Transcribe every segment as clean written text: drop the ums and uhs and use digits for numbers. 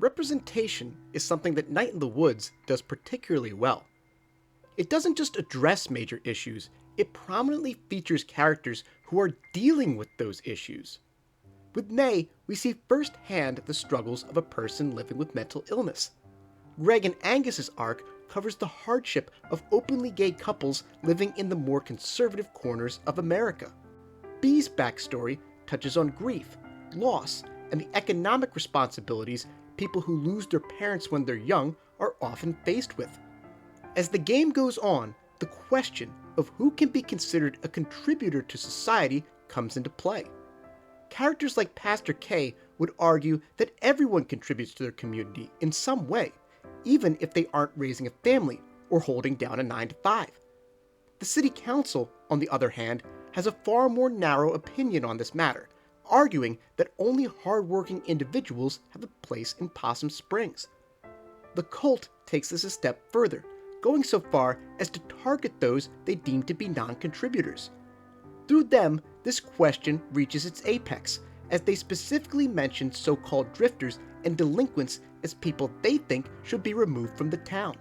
Representation is something that Night in the Woods does particularly well. It doesn't just address major issues, it prominently features characters who are dealing with those issues. With May, we see firsthand the struggles of a person living with mental illness. Greg and Angus's arc covers the hardship of openly gay couples living in the more conservative corners of America. Bee's backstory touches on grief, loss, and the economic responsibilities people who lose their parents when they're young are often faced with. As the game goes on, the question of who can be considered a contributor to society comes into play. Characters like Pastor K would argue that everyone contributes to their community in some way, even if they aren't raising a family or holding down a 9-to-5. The city council, on the other hand, has a far more narrow opinion on this matter, arguing that only hardworking individuals have a place in Possum Springs. The cult takes this a step further, going so far as to target those they deem to be non-contributors. Through them, this question reaches its apex, as they specifically mention so-called drifters and delinquents as people they think should be removed from the town.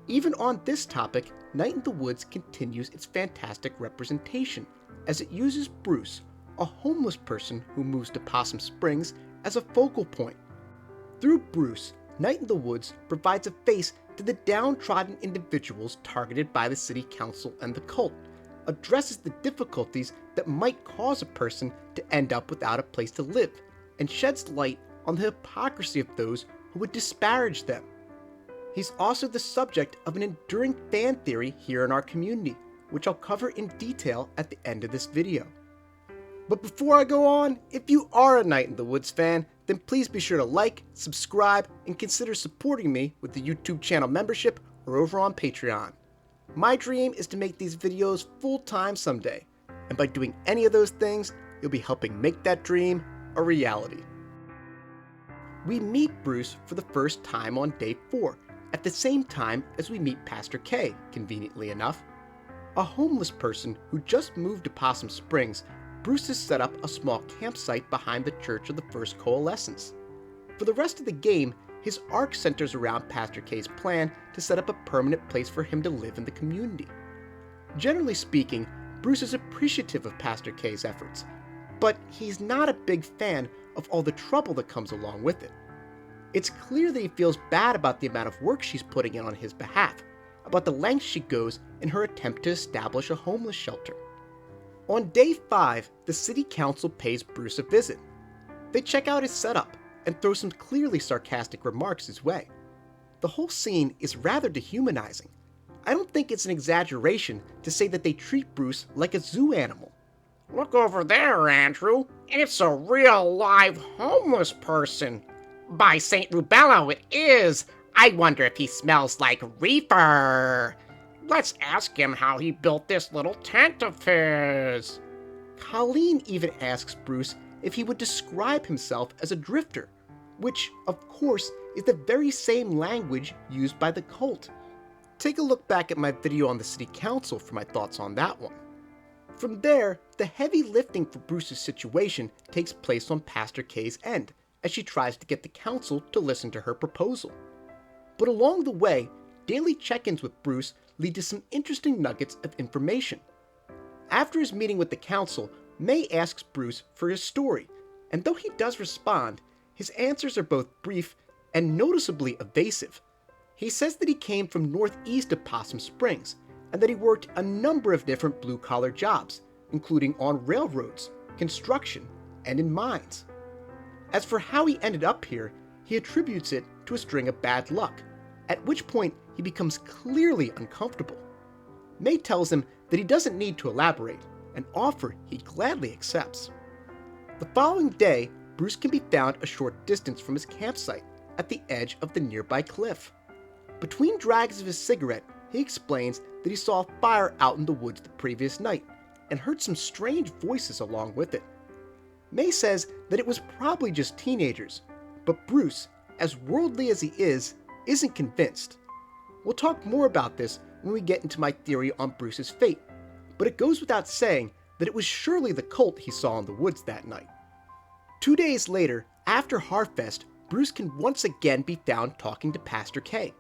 Even on this topic, Night in the Woods continues its fantastic representation, as it uses Bruce, a homeless person who moves to Possum Springs, as a focal point. Through Bruce, Night in the Woods provides a face to the downtrodden individuals targeted by the city council and the cult, addresses the difficulties that might cause a person to end up without a place to live, and sheds light on the hypocrisy of those who would disparage them. He's also the subject of an enduring fan theory here in our community, which I'll cover in detail at the end of this video. But before I go on, if you are a Night in the Woods fan, then please be sure to like, subscribe, and consider supporting me with the YouTube channel membership or over on Patreon. My dream is to make these videos full-time someday, and by doing any of those things, you'll be helping make that dream a reality. We meet Bruce for the first time on day 4, at the same time as we meet Pastor K, conveniently enough. A homeless person who just moved to Possum Springs, Bruce has set up a small campsite behind the Church of the First Coalescence. For the rest of the game, his arc centers around Pastor K's plan to set up a permanent place for him to live in the community. Generally speaking, Bruce is appreciative of Pastor K's efforts, but he's not a big fan of all the trouble that comes along with it. It's clear that he feels bad about the amount of work she's putting in on his behalf, about the lengths she goes in her attempt to establish a homeless shelter. On day 5, the city council pays Bruce a visit. They check out his setup and throw some clearly sarcastic remarks his way. The whole scene is rather dehumanizing. I don't think it's an exaggeration to say that they treat Bruce like a zoo animal. Look over there, Andrew. It's a real live homeless person. By St. Rubello, it is. I wonder if he smells like reefer. Let's ask him how he built this little tent of his. Colleen even asks Bruce if he would describe himself as a drifter, which, of course, is the very same language used by the cult. Take a look back at my video on the city council for my thoughts on that one. From there, the heavy lifting for Bruce's situation takes place on Pastor K's end, as she tries to get the council to listen to her proposal. But along the way, daily check-ins with Bruce lead to some interesting nuggets of information. After his meeting with the council, May asks Bruce for his story, and though he does respond, his answers are both brief and noticeably evasive. He says that he came from northeast of Possum Springs, and that he worked a number of different blue-collar jobs, including on railroads, construction, and in mines. As for how he ended up here, he attributes it to a string of bad luck, at which point he becomes clearly uncomfortable. May tells him that he doesn't need to elaborate, an offer he gladly accepts. The following day, Bruce can be found a short distance from his campsite, at the edge of the nearby cliff. Between drags of his cigarette, he explains that he saw a fire out in the woods the previous night, and heard some strange voices along with it. May says that it was probably just teenagers, but Bruce, as worldly as he is, isn't convinced. We'll talk more about this when we get into my theory on Bruce's fate, but it goes without saying that it was surely the cult he saw in the woods that night. 2 days later, after Harfest, Bruce can once again be found talking to Pastor K.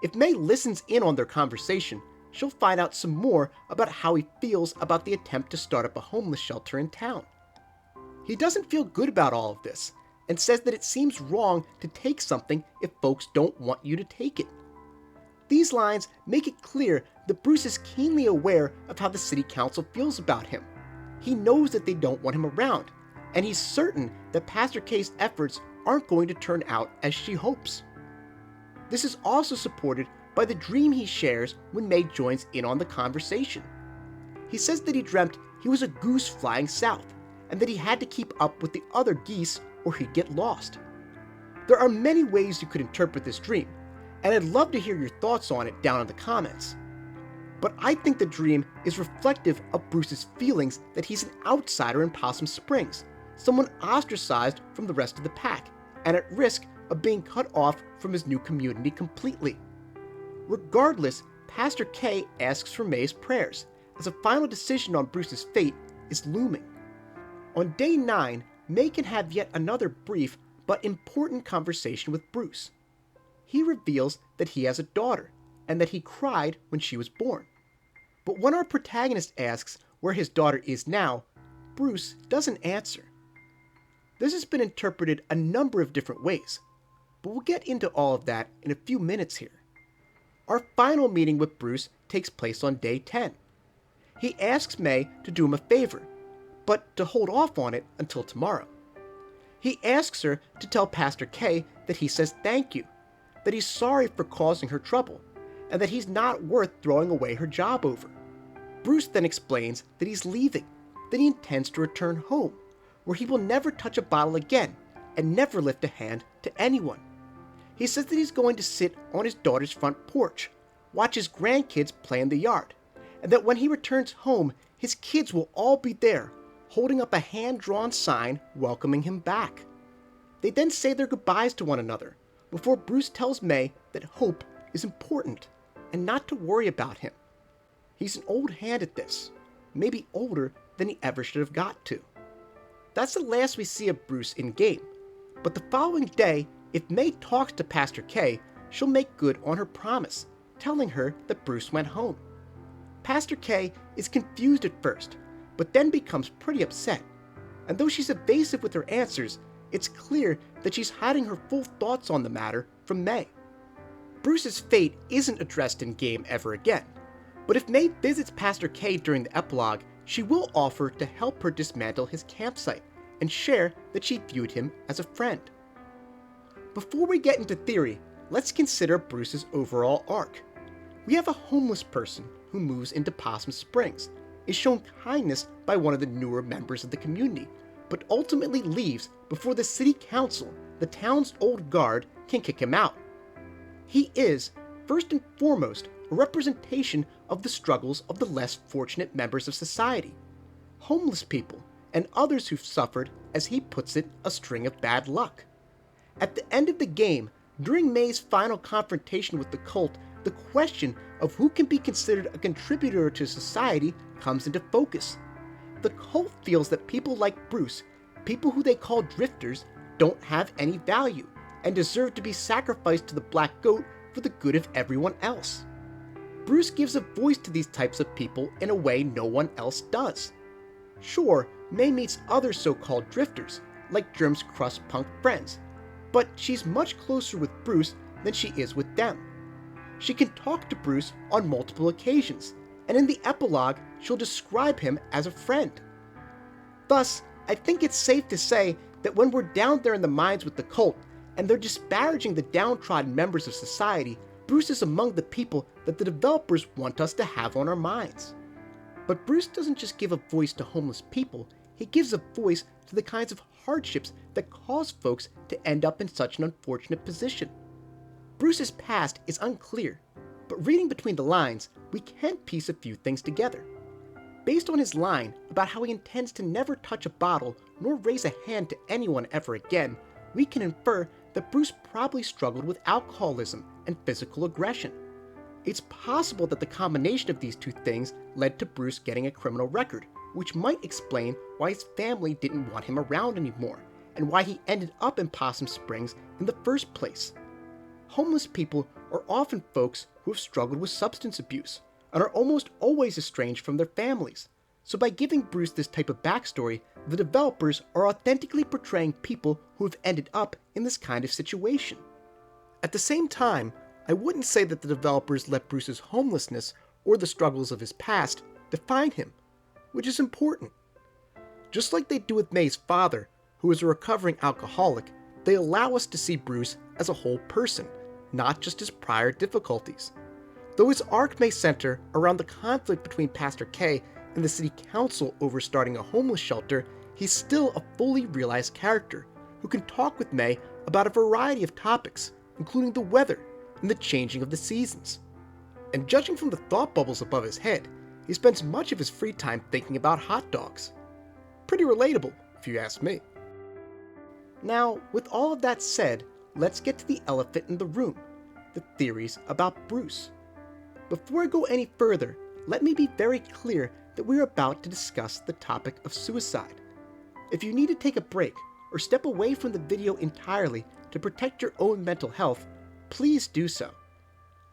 If May listens in on their conversation, she'll find out some more about how he feels about the attempt to start up a homeless shelter in town. He doesn't feel good about all of this, and says that it seems wrong to take something if folks don't want you to take it. These lines make it clear that Bruce is keenly aware of how the city council feels about him. He knows that they don't want him around, and he's certain that Pastor K's efforts aren't going to turn out as she hopes. This is also supported by the dream he shares when May joins in on the conversation. He says that he dreamt he was a goose flying south, and that he had to keep up with the other geese or he'd get lost. There are many ways you could interpret this dream, and I'd love to hear your thoughts on it down in the comments. But I think the dream is reflective of Bruce's feelings that he's an outsider in Possum Springs, someone ostracized from the rest of the pack, and at risk of being cut off from his new community completely. Regardless, Pastor K asks for May's prayers, as a final decision on Bruce's fate is looming. On day 9, May can have yet another brief but important conversation with Bruce. He reveals that he has a daughter, and that he cried when she was born. But when our protagonist asks where his daughter is now, Bruce doesn't answer. This has been interpreted a number of different ways, but we'll get into all of that in a few minutes here. Our final meeting with Bruce takes place on day 10. He asks May to do him a favor, but to hold off on it until tomorrow. He asks her to tell Pastor K that he says thank you, that he's sorry for causing her trouble, and that he's not worth throwing away her job over. Bruce then explains that he's leaving, that he intends to return home, where he will never touch a bottle again and never lift a hand to anyone. He says that he's going to sit on his daughter's front porch, watch his grandkids play in the yard, and that when he returns home, his kids will all be there, holding up a hand-drawn sign welcoming him back. They then say their goodbyes to one another, before Bruce tells May that hope is important, and not to worry about him. He's an old hand at this, maybe older than he ever should have got to. That's the last we see of Bruce in-game, but the following day, if May talks to Pastor K, she'll make good on her promise, telling her that Bruce went home. Pastor K is confused at first, but then becomes pretty upset, and though she's evasive with her answers, it's clear that she's hiding her full thoughts on the matter from May. Bruce's fate isn't addressed in-game ever again, but if May visits Pastor K during the epilogue, she will offer to help her dismantle his campsite and share that she viewed him as a friend. Before we get into theory, let's consider Bruce's overall arc. We have a homeless person who moves into Possum Springs, is shown kindness by one of the newer members of the community, but ultimately leaves before the city council, the town's old guard, can kick him out. He is, first and foremost, a representation of the struggles of the less fortunate members of society, homeless people, and others who've suffered, as he puts it, a string of bad luck. At the end of the game, during May's final confrontation with the cult, the question of who can be considered a contributor to society comes into focus. The cult feels that people like Bruce, people who they call drifters, don't have any value and deserve to be sacrificed to the black goat for the good of everyone else. Bruce gives a voice to these types of people in a way no one else does. Sure, May meets other so-called drifters, like Germ's crust punk friends, but she's much closer with Bruce than she is with them. She can talk to Bruce on multiple occasions, and in the epilogue, she'll describe him as a friend. Thus, I think it's safe to say that when we're down there in the mines with the cult, and they're disparaging the downtrodden members of society, Bruce is among the people that the developers want us to have on our minds. But Bruce doesn't just give a voice to homeless people, he gives a voice to the kinds of hardships that cause folks to end up in such an unfortunate position. Bruce's past is unclear, but reading between the lines, we can piece a few things together. Based on his line about how he intends to never touch a bottle nor raise a hand to anyone ever again, we can infer that Bruce probably struggled with alcoholism and physical aggression. It's possible that the combination of these two things led to Bruce getting a criminal record, which might explain why his family didn't want him around anymore, and why he ended up in Possum Springs in the first place. Homeless people are often folks who have struggled with substance abuse and are almost always estranged from their families. So by giving Bruce this type of backstory, the developers are authentically portraying people who have ended up in this kind of situation. At the same time, I wouldn't say that the developers let Bruce's homelessness or the struggles of his past define him, which is important. Just like they do with May's father, who is a recovering alcoholic, they allow us to see Bruce as a whole person, not just his prior difficulties. Though his arc may center around the conflict between Pastor K and the city council over starting a homeless shelter, he's still a fully realized character who can talk with May about a variety of topics, including the weather and the changing of the seasons. And judging from the thought bubbles above his head, he spends much of his free time thinking about hot dogs. Pretty relatable, if you ask me. Now, with all of that said, let's get to the elephant in the room, the theories about Bruce. Before I go any further, let me be very clear that we're about to discuss the topic of suicide. If you need to take a break or step away from the video entirely to protect your own mental health, please do so.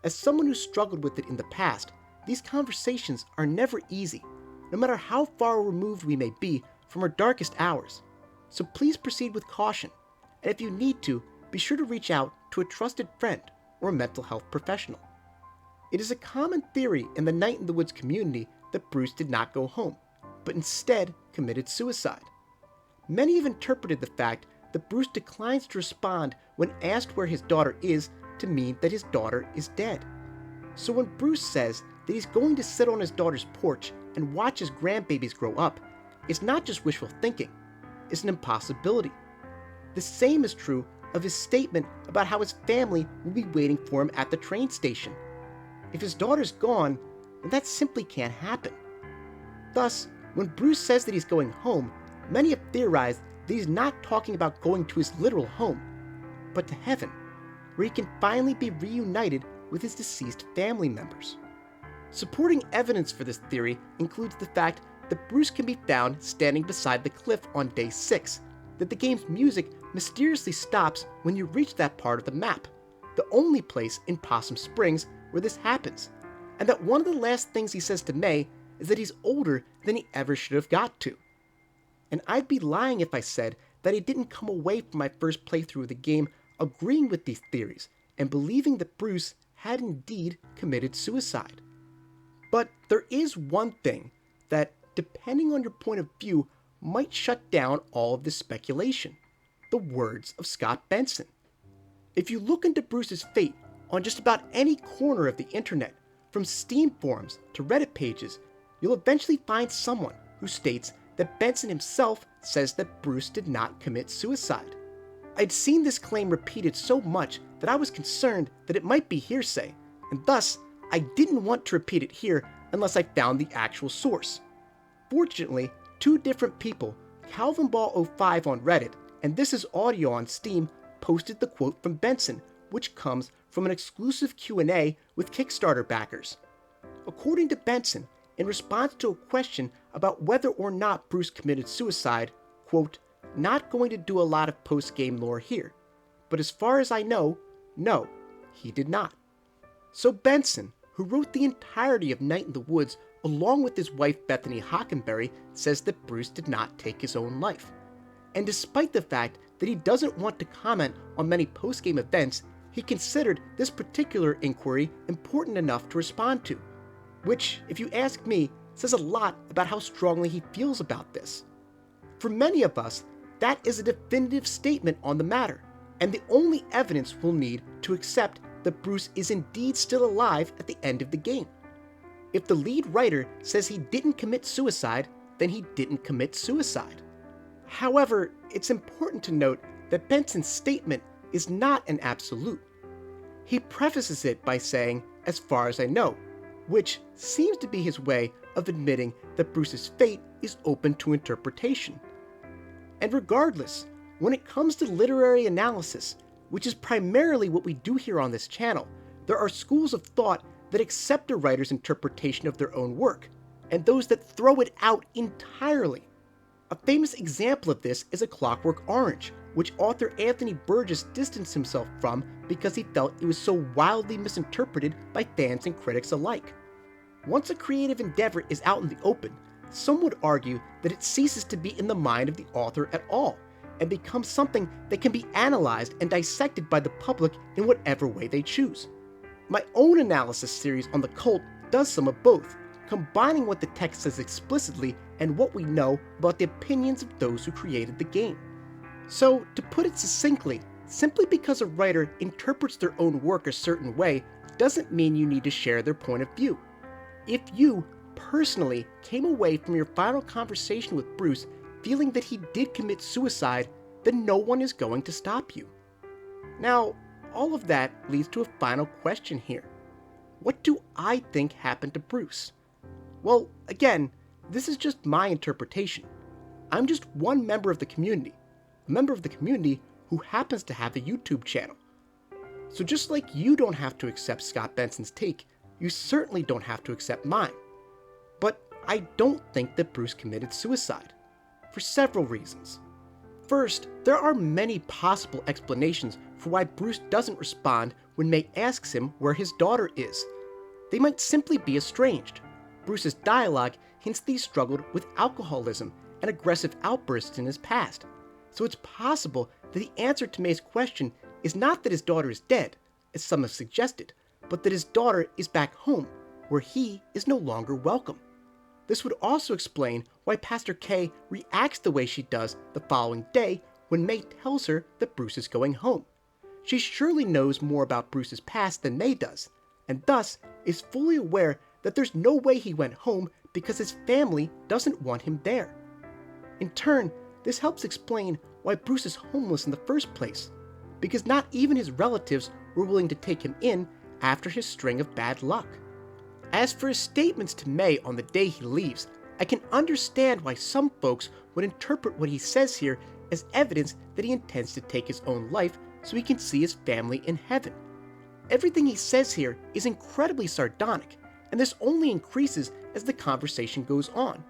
As someone who struggled with it in the past, these conversations are never easy, no matter how far removed we may be from our darkest hours. So please proceed with caution, and if you need to, be sure to reach out to a trusted friend or a mental health professional. It is a common theory in the Night in the Woods community that Bruce did not go home, but instead committed suicide. Many have interpreted the fact that Bruce declines to respond when asked where his daughter is to mean that his daughter is dead. So when Bruce says that he's going to sit on his daughter's porch and watch his grandbabies grow up, it's not just wishful thinking, it's an impossibility. The same is true of his statement about how his family will be waiting for him at the train station. If his daughter's gone, then that simply can't happen. Thus, when Bruce says that he's going home, many have theorized that he's not talking about going to his literal home, but to heaven, where he can finally be reunited with his deceased family members. Supporting evidence for this theory includes the fact that Bruce can be found standing beside the cliff on day 6, that the game's music mysteriously stops when you reach that part of the map, the only place in Possum Springs where this happens, and that one of the last things he says to May is that he's older than he ever should have got to. And I'd be lying if I said that I didn't come away from my first playthrough of the game agreeing with these theories and believing that Bruce had indeed committed suicide. But there is one thing that, depending on your point of view, might shut down all of this speculation: the words of Scott Benson. If you look into Bruce's fate on just about any corner of the internet, from Steam forums to Reddit pages, you'll eventually find someone who states that Benson himself says that Bruce did not commit suicide. I'd seen this claim repeated so much that I was concerned that it might be hearsay, and thus I didn't want to repeat it here unless I found the actual source. Fortunately, two different people, CalvinBall05 on Reddit and This Is Audio on Steam, posted the quote from Benson, which comes from an exclusive Q&A with Kickstarter backers. According to Benson, in response to a question about whether or not Bruce committed suicide, quote, "Not going to do a lot of post-game lore here, but as far as I know, no, he did not." So Benson, who wrote the entirety of Night in the Woods along with his wife Bethany Hockenberry, says that Bruce did not take his own life. And despite the fact that he doesn't want to comment on many post-game events, he considered this particular inquiry important enough to respond to, which, if you ask me, says a lot about how strongly he feels about this. For many of us, that is a definitive statement on the matter, and the only evidence we'll need to accept that Bruce is indeed still alive at the end of the game. If the lead writer says he didn't commit suicide, then he didn't commit suicide. However, it's important to note that Benson's statement is not an absolute. He prefaces it by saying, "as far as I know," which seems to be his way of admitting that Bruce's fate is open to interpretation. And regardless, when it comes to literary analysis, which is primarily what we do here on this channel, there are schools of thought that accept a writer's interpretation of their own work, and those that throw it out entirely. A famous example of this is A Clockwork Orange, which author Anthony Burgess distanced himself from because he felt it was so wildly misinterpreted by fans and critics alike. Once a creative endeavor is out in the open, some would argue that it ceases to be in the mind of the author at all, and becomes something that can be analyzed and dissected by the public in whatever way they choose. My own analysis series on the cult does some of both, combining what the text says explicitly and what we know about the opinions of those who created the game. So, to put it succinctly, simply because a writer interprets their own work a certain way doesn't mean you need to share their point of view. If you, personally, came away from your final conversation with Bruce feeling that he did commit suicide, then no one is going to stop you. Now, all of that leads to a final question here. What do I think happened to Bruce? Well, again, this is just my interpretation. I'm just one member of the community, a member of the community who happens to have a YouTube channel. So just like you don't have to accept Scott Benson's take, you certainly don't have to accept mine. But I don't think that Bruce committed suicide, for several reasons. First, there are many possible explanations for why Bruce doesn't respond when May asks him where his daughter is. They might simply be estranged. Bruce's dialogue hints that he struggled with alcoholism and aggressive outbursts in his past, so it's possible that the answer to May's question is not that his daughter is dead, as some have suggested, but that his daughter is back home, where he is no longer welcome. This would also explain why Pastor K reacts the way she does the following day when May tells her that Bruce is going home. She surely knows more about Bruce's past than May does, and thus is fully aware that there's no way he went home because his family doesn't want him there. In turn, this helps explain why Bruce is homeless in the first place, because not even his relatives were willing to take him in after his string of bad luck. As for his statements to May on the day he leaves, I can understand why some folks would interpret what he says here as evidence that he intends to take his own life so he can see his family in heaven. Everything he says here is incredibly sardonic, and this only increases as the conversation goes on,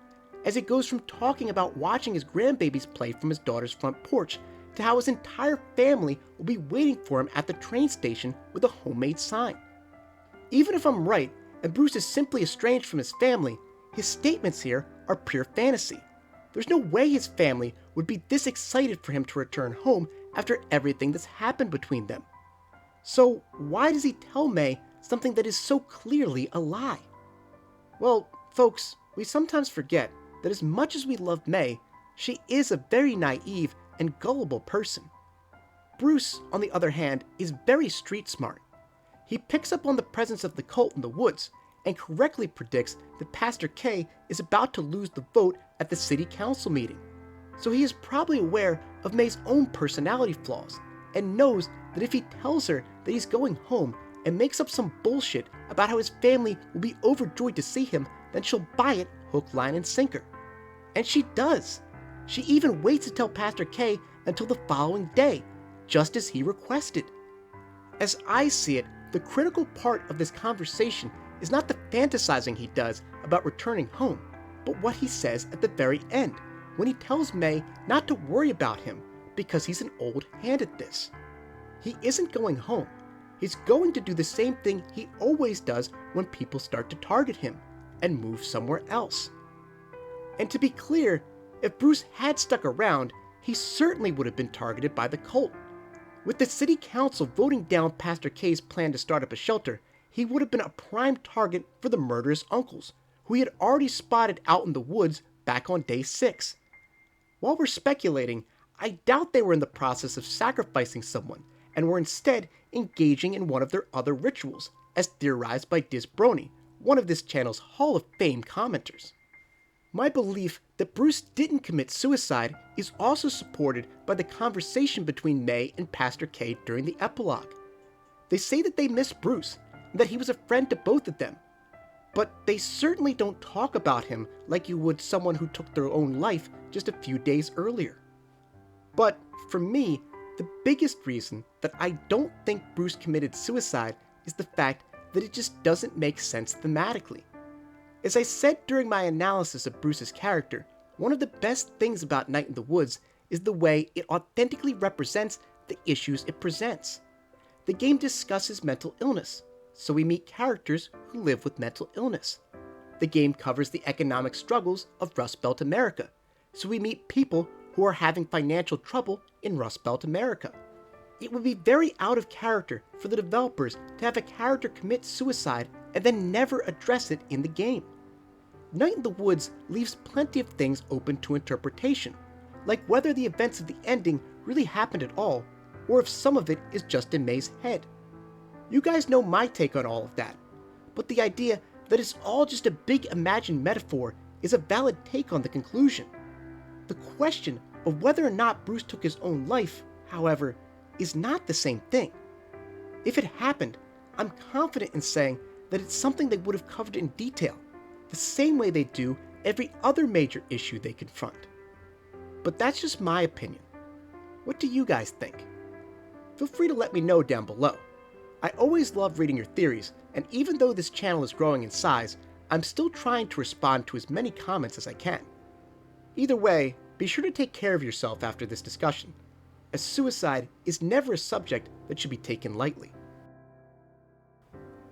as it goes from talking about watching his grandbabies play from his daughter's front porch to how his entire family will be waiting for him at the train station with a homemade sign. Even if I'm right, and Bruce is simply estranged from his family, his statements here are pure fantasy. There's no way his family would be this excited for him to return home after everything that's happened between them. So why does he tell May something that is so clearly a lie? Well, folks, we sometimes forget that as much as we love May, she is a very naive and gullible person. Bruce, on the other hand, is very street smart. He picks up on the presence of the cult in the woods and correctly predicts that Pastor K is about to lose the vote at the city council meeting. So he is probably aware of May's own personality flaws and knows that if he tells her that he's going home and makes up some bullshit about how his family will be overjoyed to see him, then she'll buy it hook, line, and sinker. And she does. She even waits to tell Pastor K until the following day, just as he requested. As I see it, the critical part of this conversation is not the fantasizing he does about returning home, but what he says at the very end, when he tells May not to worry about him because he's an old hand at this. He isn't going home. He's going to do the same thing he always does when people start to target him, and move somewhere else. And to be clear, if Bruce had stuck around, he certainly would have been targeted by the cult. With the city council voting down Pastor K's plan to start up a shelter, he would have been a prime target for the murderous uncles, who he had already spotted out in the woods back on day 6. While we're speculating, I doubt they were in the process of sacrificing someone, and were instead engaging in one of their other rituals, as theorized by Disbrony, one of this channel's Hall of Fame commenters. My belief that Bruce didn't commit suicide is also supported by the conversation between May and Pastor K during the epilogue. They say that they miss Bruce, and that he was a friend to both of them, but they certainly don't talk about him like you would someone who took their own life just a few days earlier. But for me, the biggest reason that I don't think Bruce committed suicide is the fact that it just doesn't make sense thematically. As I said during my analysis of Bruce's character, one of the best things about Night in the Woods is the way it authentically represents the issues it presents. The game discusses mental illness, so we meet characters who live with mental illness. The game covers the economic struggles of Rust Belt America, so we meet people who are having financial trouble in Rust Belt America. It would be very out of character for the developers to have a character commit suicide and then never address it in the game. Night in the Woods leaves plenty of things open to interpretation, like whether the events of the ending really happened at all, or if some of it is just in May's head. You guys know my take on all of that, but the idea that it's all just a big imagined metaphor is a valid take on the conclusion. The question of whether or not Bruce took his own life, however, is not the same thing. If it happened, I'm confident in saying that it's something they would have covered in detail, the same way they do every other major issue they confront. But that's just my opinion. What do you guys think? Feel free to let me know down below. I always love reading your theories, and even though this channel is growing in size, I'm still trying to respond to as many comments as I can. Either way, be sure to take care of yourself after this discussion, as suicide is never a subject that should be taken lightly.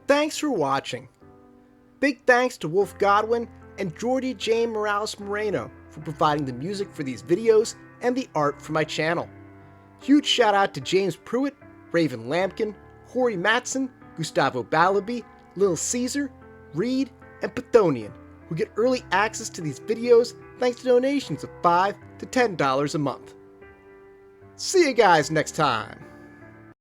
Thanks for watching. Big thanks to Wolf.Godwin and Jordi Jaen Moreno for providing the music for these videos and the art for my channel. Huge shout out to James Pruitt, Raven Lampkin, Corey Matson, Gustavo Balabi, Lil Caesar, Reed, and Pathonian, who get early access to these videos thanks to donations of $5 to $10 a month. See you guys next time!